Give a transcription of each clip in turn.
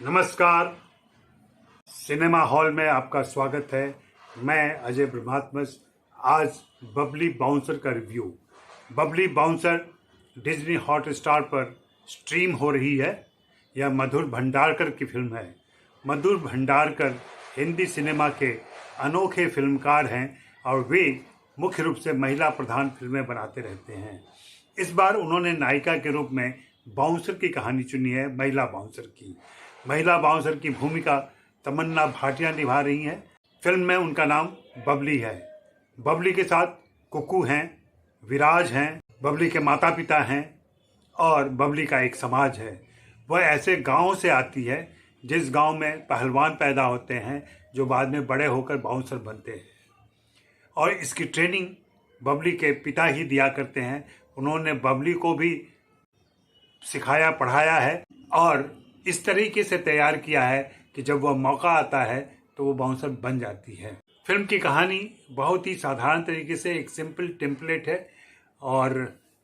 नमस्कार। Cinema hall में आपका स्वागत है। मैं अजय ब्रह्मात्मस। आज बबली बाउंसर का review. Babli bouncer Disney Hotstar पर स्ट्रीम हो रही है। यह मधुर भंडारकर की फिल्म है। मधुर भंडारकर हिंदी सिनेमा के अनोखे फिल्मकार हैं और वे मुख्य रूप से महिला प्रधान फिल्में बनाते रहते हैं। इस बार उन्होंने नायिका के रूप में बाउंसर की कहानी चुनी है। महिला बाउंसर की भूमिका तमन्ना भाटिया निभा रही हैं। फिल्म में उनका नाम बबली है। बबली के साथ कुकू हैं, विराज हैं, बबली के माता पिता हैं और बबली का एक समाज है। वह ऐसे गांव से आती है जिस गांव में पहलवान पैदा होते हैं जो बाद में बड़े होकर बाउंसर बनते हैं और इसकी ट्रेनिंग बबली के पिता ही दिया करते हैं। उन्होंने बबली को भी सिखाया पढ़ाया है और इस तरीके से तैयार किया है कि जब वह मौका आता है तो वो बाउंसर बन जाती है। फिल्म की कहानी बहुत ही साधारण तरीके से एक सिंपल टेम्पलेट है और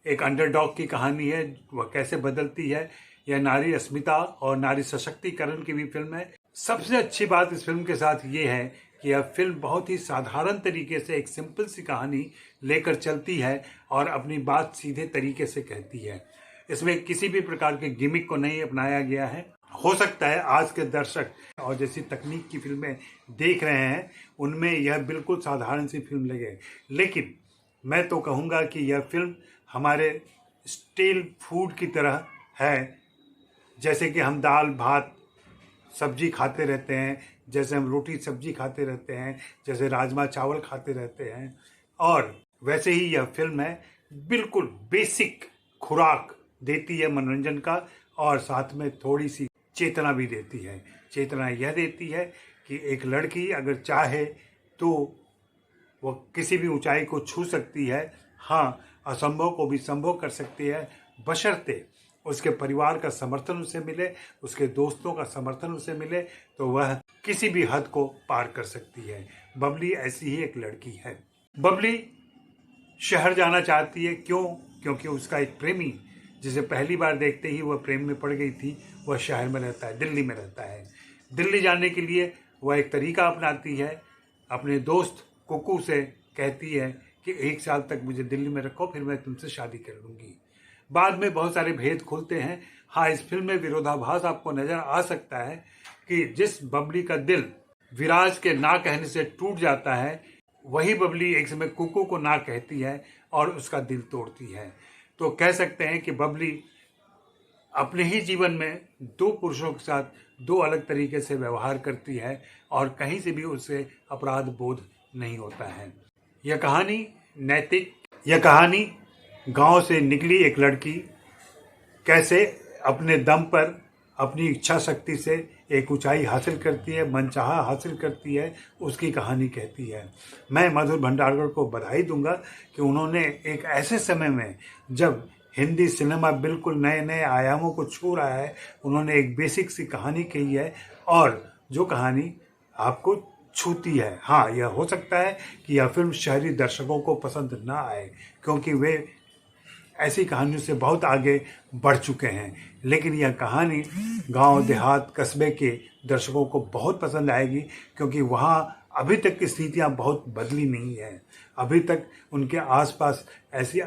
एक अंडरडॉग की कहानी है। वह कैसे बदलती है। यह नारी अस्मिता और नारी सशक्तिकरण की भी फिल्म है। सबसे अच्छी बात इस फिल्म के साथ ये है कि यह फिल्म बहुत ही साधारण तरीके से एक सिंपल सी कहानी लेकर चलती है और अपनी बात सीधे तरीके से कहती है। इसमें किसी भी प्रकार के गिमिक को नहीं अपनाया गया है। हो सकता है आज के दर्शक और जैसी तकनीक की फिल्में देख रहे हैं उनमें यह बिल्कुल साधारण सी फिल्म लगे, लेकिन मैं तो कहूँगा कि यह फिल्म हमारे स्टील फूड की तरह है। जैसे कि हम दाल भात सब्जी खाते रहते हैं, जैसे हम रोटी सब्जी खाते रहते हैं, जैसे राजमा चावल खाते रहते हैं, और वैसे ही यह फिल्म है। बिल्कुल बेसिक खुराक देती है मनोरंजन का और साथ में थोड़ी सी चेतना भी देती है। चेतना यह देती है कि एक लड़की अगर चाहे तो वो किसी भी ऊंचाई को छू सकती है। हाँ, असंभव को भी संभव कर सकती है, बशर्ते उसके परिवार का समर्थन उसे मिले, उसके दोस्तों का समर्थन उसे मिले तो वह किसी भी हद को पार कर सकती है। बबली ऐसी ही एक लड़की है। बबली शहर जाना चाहती है। क्यों? क्योंकि उसका एक प्रेमी जिसे पहली बार देखते ही वह प्रेम में पड़ गई थी, वह शहर में रहता है, दिल्ली में रहता है। दिल्ली जाने के लिए वह एक तरीका अपनाती है। अपने दोस्त कुकू से कहती है कि 1 साल तक मुझे दिल्ली में रखो, फिर मैं तुमसे शादी कर लूँगी। बाद में बहुत सारे भेद खुलते हैं। हाँ, इस फिल्म में विरोधाभास आपको नज़र आ सकता है कि जिस बबली का दिल विराज के ना कहने से टूट जाता है, वही बबली एक समय कुकू को ना कहती है और उसका दिल तोड़ती है। तो कह सकते हैं कि बबली अपने ही जीवन में 2 पुरुषों के साथ 2 अलग तरीके से व्यवहार करती है और कहीं से भी उसे अपराध बोध नहीं होता है। यह कहानी गांव से निकली एक लड़की कैसे अपने दम पर अपनी इच्छा शक्ति से एक ऊंचाई हासिल करती है, मनचाहा हासिल करती है, उसकी कहानी कहती है। मैं मधुर भंडारकर को बधाई दूंगा कि उन्होंने एक ऐसे समय में जब हिंदी सिनेमा बिल्कुल नए नए आयामों को छू रहा है, उन्होंने एक बेसिक सी कहानी कही है और जो कहानी आपको छूती है। हाँ, यह हो सकता है कि यह फिल्म शहरी दर्शकों को पसंद ना आए क्योंकि वे ऐसी कहानियों से बहुत आगे बढ़ चुके हैं, लेकिन यह कहानी गांव देहात कस्बे के दर्शकों को बहुत पसंद आएगी क्योंकि वहाँ अभी तक की स्थितियाँ बहुत बदली नहीं हैं। अभी तक उनके आसपास ऐसी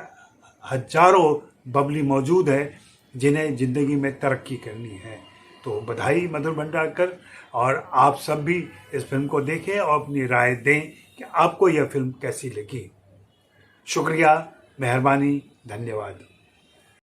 हजारों बबली मौजूद है जिन्हें ज़िंदगी में तरक्की करनी है। तो बधाई मधुर भंडारकर, और आप सब भी इस फिल्म को देखें और अपनी राय दें कि आपको यह फिल्म कैसी लगी। शुक्रिया, मेहरबानी, धन्यवाद।